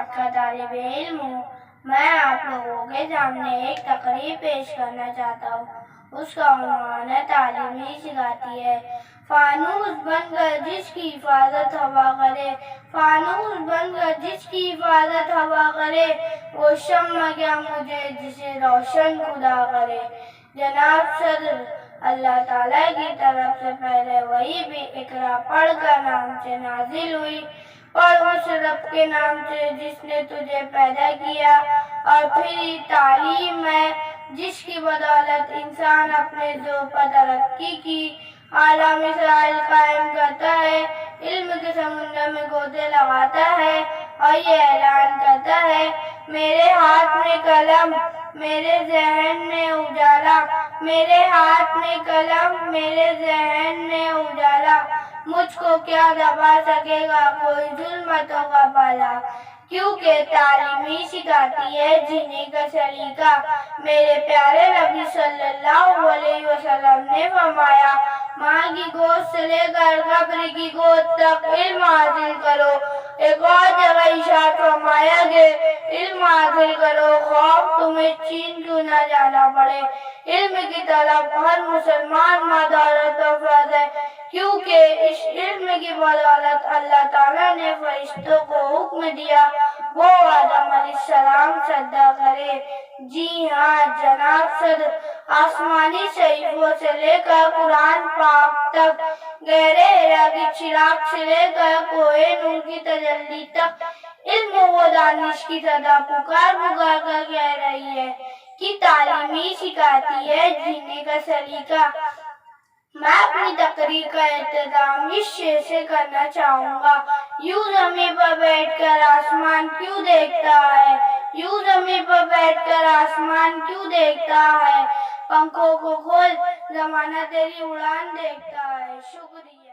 جماعت کا طالب علم ہوں۔ میں آپ لوگوں کے سامنے ایک تقریر پیش کرنا چاہتا ہوں۔ اس کا عنوان ہے تعلیم ہی سکھاتی ہے۔ فانوس بن کر جس کی حفاظت ہوا کرے، فانوس بن کر جس کی حفاظت ہوا کرے، وہ شمع کیا مجھے جسے روشن خدا کرے۔ جناب صدر، اللہ تعالیٰ کی طرف سے پہلے وحی بھی اقرا پڑھ کر نام سے نازل ہوئی۔ پڑھ اس رب کے نام سے جس نے تجھے پیدا کیا، اور پھر تعلیم ہے جس کی بدولت انسان اپنے ذوق پر ترقی کی اعلیٰ مثال قائم کرتا ہے، علم کے سمندر میں گوتے لگاتا ہے اور یہ اعلان کرتا ہے، میرے ہاتھ میں قلم میرے ذہن میں اجالا، میرے ہاتھ میں قلم میرے ذہن میں اجالا، مجھ کو کیا دبا سکے گا کوئی ظلمتوں کا پالا، کیونکہ تعلیم ہی سکھاتی ہے جینے کا سلیقہ۔ میرے پیارے نبی صلی اللہ علیہ وسلم نے فرمایا، ماں کی گود سے لے کر قبر کی گود تک علم حاصل کرو۔ ایک اور جگہ ارشاد فرمایا کہ علم حاصل کرو، خوف تمہیں چین کیوں نہ جانا پڑے۔ علم کی طلب ہر مسلمان ماں دولت و فرض ہے، کیونکہ اس علم کی بدولت اللہ تعالیٰ نے فرشتوں کو حکم دیا وہ آدم علیہ السلام سجدہ کرے۔ جی ہاں جناب صدر، آسمانی صحیفوں سے لے کر قرآن پاک تک، گہرے حرا کی چراغ سے لے کر کوہ نور کی تجلی تک، علم و دانش کی صدا پکار پکار کر کہہ رہی ہے کہ تعلیم ہی سکھاتی ہے جینے کا سلیقہ۔ میں اپنی تقریر کا اختتام اس شعر سے کرنا چاہوں گا، یوں زمین پر بیٹھ کر آسمان کیوں دیکھتا ہے، یوں زمین پر بیٹھ کر آسمان کیوں دیکھتا ہے، پنکھوں کو کھول زمانہ تیری اڑان دیکھتا ہے۔ شکریہ۔